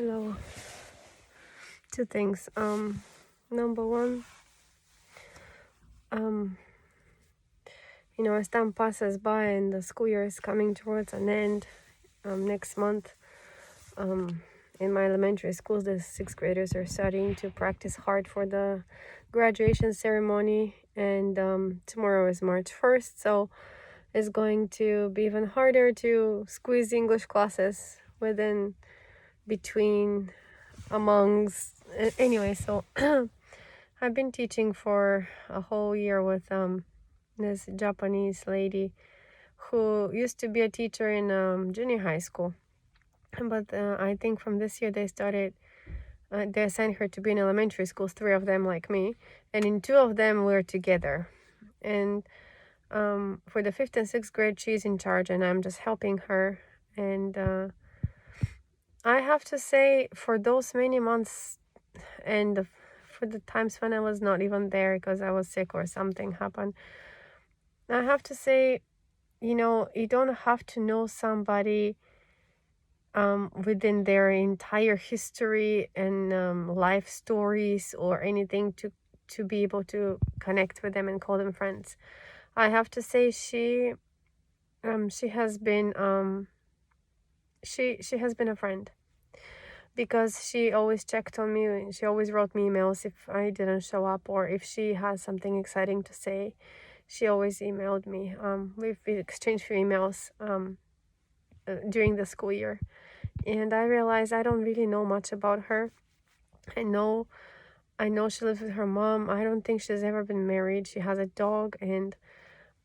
Hello. Two things. Number one, um, as time passes by and the school year is coming towards an end, next month, in my elementary schools, the sixth graders are starting to practice hard for the graduation ceremony, and tomorrow is March 1st, so it's going to be even harder to squeeze English classes between, amongst, anyway, so I've been teaching for a whole year with this Japanese lady who used to be a teacher in junior high school. But I think from this year they assigned her to be in elementary schools, 3 of them like me. And in 2 of them we're together. And for the 5th and 6th grade, she's in charge and I'm just helping her. And I have to say, for those many months and for the times when I was not even there because I was sick or something happened, I have to say, you don't have to know somebody within their entire history and life stories or anything to be able to connect with them and call them friends. I have to say she has been she has been a friend, because she always checked on me and she always wrote me emails if I didn't show up, or if she has something exciting to say, she always emailed me. We've exchanged few emails during the school year, and I realized I don't really know much about her. I know she lives with her mom. I don't think she's ever been married. She has a dog, and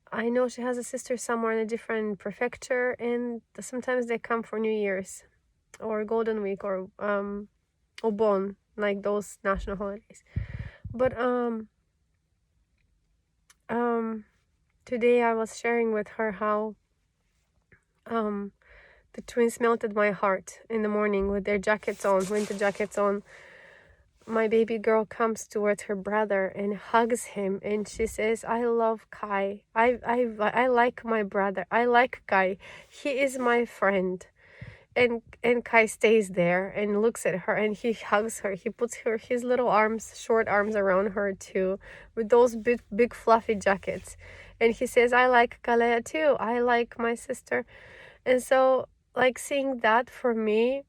I know she has a sister somewhere in a different prefecture, and sometimes they come for New Year's or Golden Week or Obon, like those national holidays. But today I was sharing with her how the twins melted my heart in the morning with their jackets on, winter jackets on. My baby girl comes towards her brother and hugs him, and she says, "I love Kai. I like my brother. I like Kai. He is my friend." And Kai stays there and looks at her, and he hugs her. He puts his little short arms around her too, with those big fluffy jackets. And he says, "I like Kalea too. I like my sister." And so, like, seeing that for me,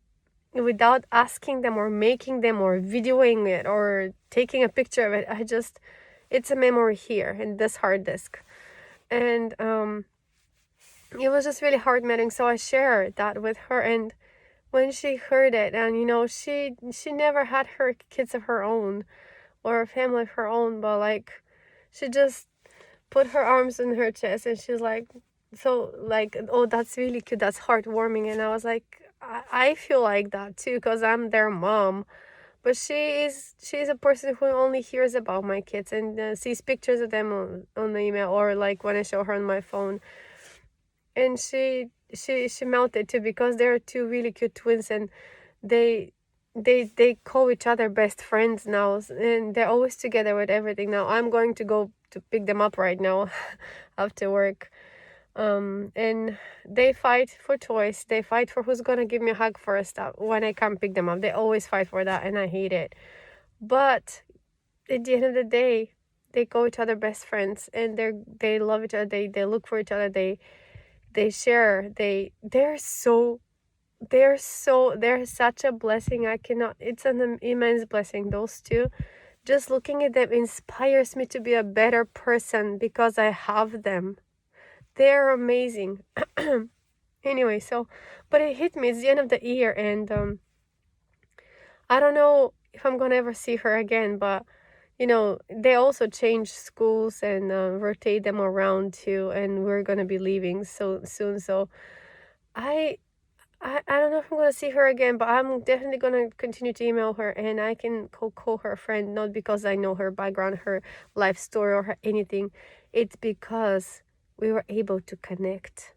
without asking them or making them or videoing it or taking a picture of it, it's a memory here in this hard disk. And it was just really heart-melting, so I shared that with her. And when she heard it, and she never had her kids of her own or a family of her own, but like, she just put her arms on her chest and she's like, so like, "Oh, that's really cute, that's heartwarming." And I was like, I feel like that too, because I'm their mom. But she's a person who only hears about my kids and sees pictures of them on the email, or like when I show her on my phone. And she melted too, because they're 2 really cute twins, and they call each other best friends now, and they're always together with everything. Now I'm going to go to pick them up right now after work. And they fight for toys. They fight for who's gonna give me a hug first when I come pick them up. They always fight for that, and I hate it. But at the end of the day, they call each other best friends, and they love each other. They look for each other. They share. They're such a blessing. It's an immense blessing. Those 2, just looking at them inspires me to be a better person because I have them. They're amazing. Anyway, but it hit me. It's the end of the year, and I don't know if I'm gonna ever see her again, but they also change schools and rotate them around too, and we're gonna be leaving so soon. So I don't know if I'm gonna see her again, but I'm definitely gonna continue to email her, and I can call her a friend, not because I know her background, her life story, or anything. It's because we were able to connect.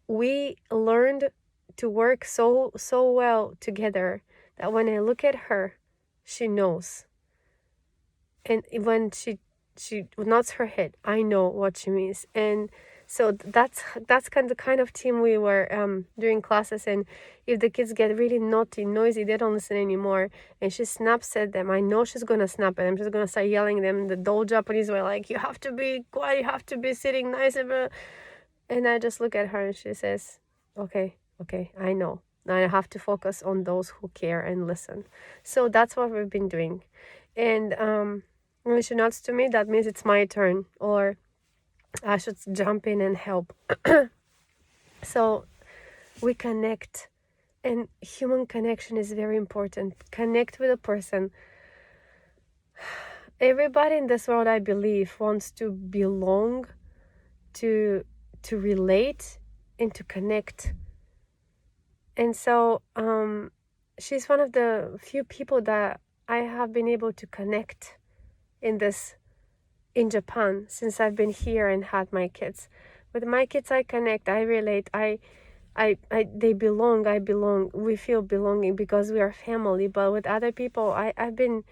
We learned to work so well together that when I look at her, she knows. And when she nods her head, I know what she means. And So that's kind of team we were doing classes. And if the kids get really naughty, noisy, they don't listen anymore, and she snaps at them, I know she's gonna snap at them. She's gonna start yelling at them the old Japanese way, like, you have to be quiet, you have to be sitting nice. And I just look at her and she says, okay, I know. Now I have to focus on those who care and listen. So that's what we've been doing. And when she nods to me, that means it's my turn, or I should jump in and help. So we connect, and human connection is very important. Connect with a person. Everybody in this world, I believe, wants to belong, to relate, and to connect. And so she's one of the few people that I have been able to connect in Japan since I've been here and had my kids. With my kids, I connect, I relate, they belong, I belong. We feel belonging because we are family. But with other people, I've been,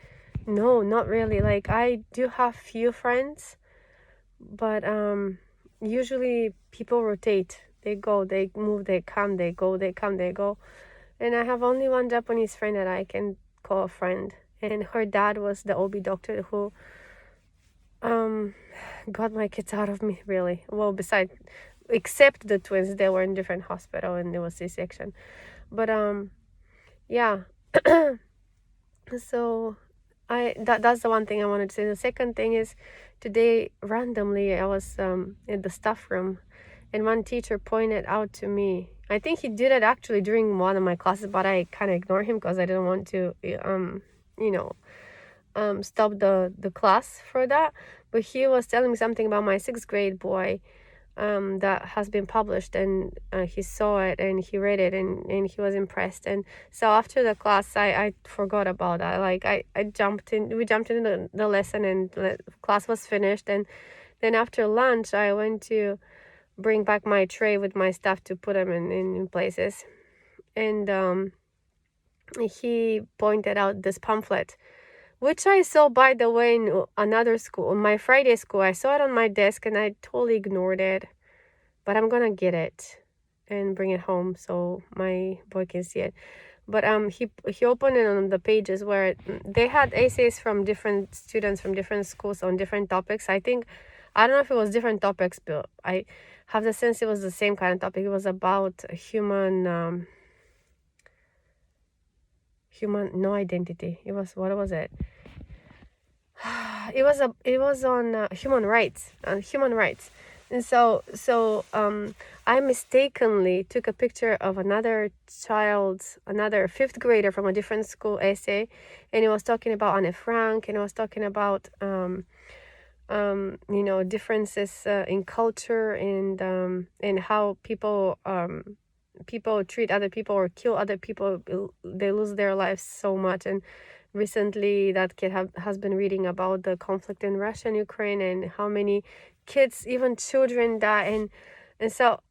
no, not really. Like, I do have few friends, but usually people rotate. They go, they move, they come, they go, they come, they go. And I have only one Japanese friend that I can call a friend. And her dad was the OB doctor who got my kids out of me, really. Well, except the twins, they were in different hospital and there was C-section. But yeah. So that's the one thing I wanted to say. The second thing is, today randomly I was in the staff room, and one teacher pointed out to me. I think he did it actually during one of my classes, but I kind of ignored him because I didn't want to stop the class for that. But he was telling me something about my 6th grade boy that has been published, and he saw it and he read it, and he was impressed. And so after the class, I forgot about that. Like, we jumped into the lesson, and the class was finished. And then after lunch, I went to bring back my tray with my stuff to put them in places. And he pointed out this pamphlet, which I saw, by the way, in another school, in my Friday school. I saw it on my desk and I totally ignored it. But I'm gonna get it and bring it home so my boy can see it. But he opened it on the pages where they had essays from different students from different schools on different topics. I don't know if it was different topics, but I have the sense it was the same kind of topic. It was about human no identity. It was, what was it? It was on human rights, and so I mistakenly took a picture of another 5th grader from a different school essay, and it was talking about Anne Frank, and it was talking about differences in culture, and how people treat other people or kill other people. They lose their lives so much. And recently that kid has been reading about the conflict in Russia and Ukraine, and how many kids, even children, die. And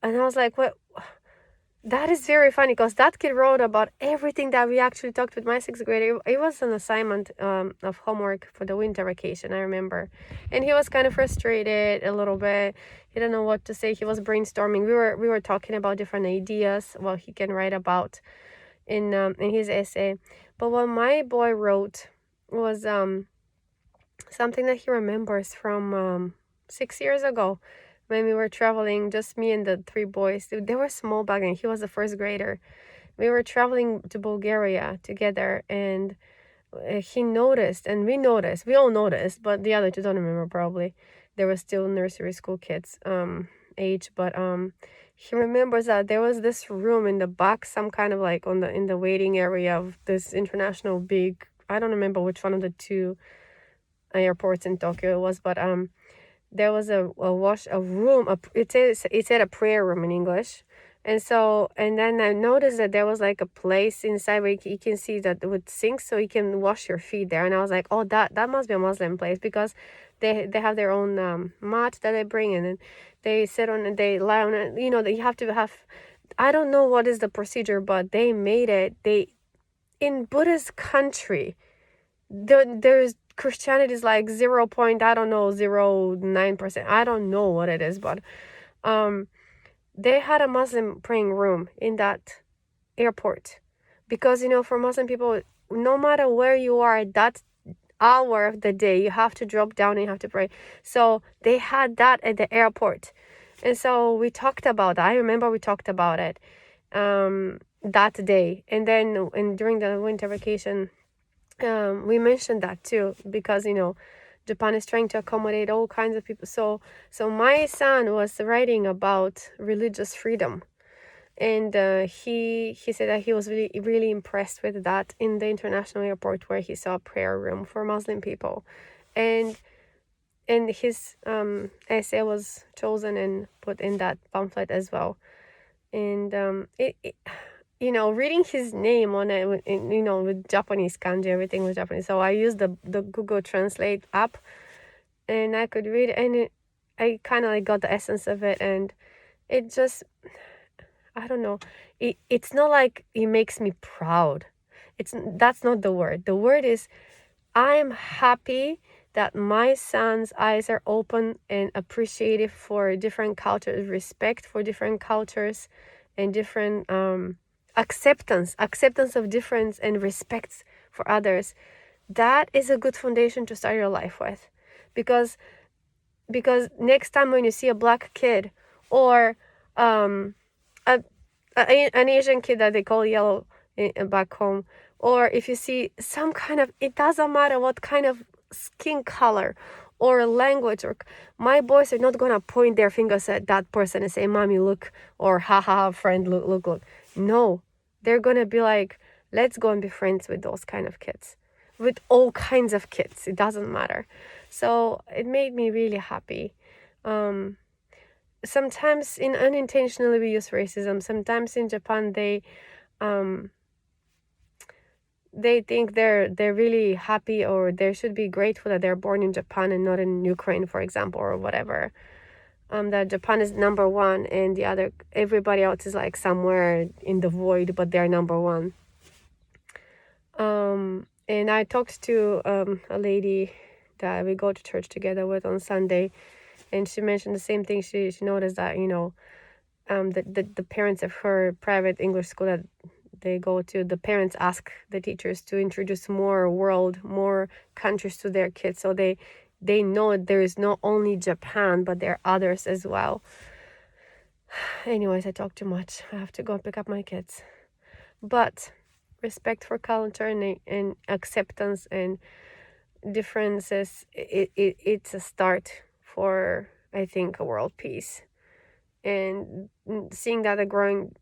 I was like, what? That is very funny, because that kid wrote about everything that we actually talked with my 6th grader. It was an assignment of homework for the winter vacation, I remember. And he was kind of frustrated a little bit. He didn't know what to say. He was brainstorming. We were talking about different ideas, what he can write about in his essay. But what my boy wrote was something that he remembers from 6 years ago, when we were traveling, just me and the 3 boys. They were small back then. He was a 1st grader. We were traveling to Bulgaria together, and he noticed, and we all noticed, but the other 2 don't remember probably. They were still nursery school kids age. But he remembers that there was this room in the back, some kind of like in the waiting area of this international big, I don't remember which one of the 2 airports in Tokyo it was, but there was a room. It said a prayer room in English. And then I noticed that there was like a place inside where you can see that with sinks, so you can wash your feet there. And I was like, oh, that must be a Muslim place, because they have their own mat that they bring in, and they sit on it, they lie on it. That you have to have. I don't know what is the procedure, but they made it. In Buddhist country, there's Christianity is like 0 point, I don't know, 0.9%. I don't know what it is, but They had a Muslim praying room in that airport, because for Muslim people, no matter where you are at that hour of the day, you have to drop down and you have to pray. So they had that at the airport, and so we talked about that. I remember we talked about it that day, and then during the winter vacation, we mentioned that too, because Japan is trying to accommodate all kinds of people. So my son was writing about religious freedom, and he said that he was really really impressed with that in the international airport, where he saw a prayer room for Muslim people, and his essay was chosen and put in that pamphlet as well. And reading his name on it, with Japanese kanji, everything was Japanese. So I used the Google Translate app, and I could read it, and I kind of like got the essence of it, and it just, I don't know, it's not like it makes me proud. That's not the word. The word is, I'm happy that my son's eyes are open and appreciative for different cultures, respect for different cultures, and different acceptance of difference, and respect for others. That is a good foundation to start your life with, because next time when you see a black kid, or um, a, an Asian kid that they call yellow back home, or if you see some kind of, it doesn't matter what kind of skin color or language, or my boys are not gonna point their fingers at that person and say, "Mommy, look," or "Ha, friend, look." No, they're gonna be like, let's go and be friends with those kind of kids, with all kinds of kids. It doesn't matter. So it made me really happy. Sometimes unintentionally we use racism. Sometimes in Japan they think they're really happy, or they should be grateful that they're born in Japan and not in Ukraine, for example, or whatever. That Japan is number one, and everybody else is like somewhere in the void, but they're number one. And I talked to a lady that we go to church together with on Sunday, and she mentioned the same thing. She noticed that the parents of her private English school that they go to, the parents ask the teachers to introduce more countries to their kids, so they know there is not only Japan, but there are others as well. Anyways, I talk too much. I have to go pick up my kids. But respect for culture and acceptance and differences, it's a start for, I think, a world peace. And seeing that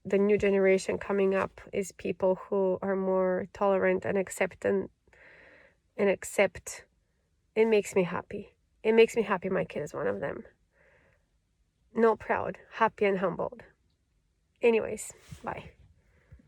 the new generation coming up is people who are more tolerant and accept, it makes me happy. It makes me happy my kid is one of them. Not proud, happy and humbled. Anyways, bye.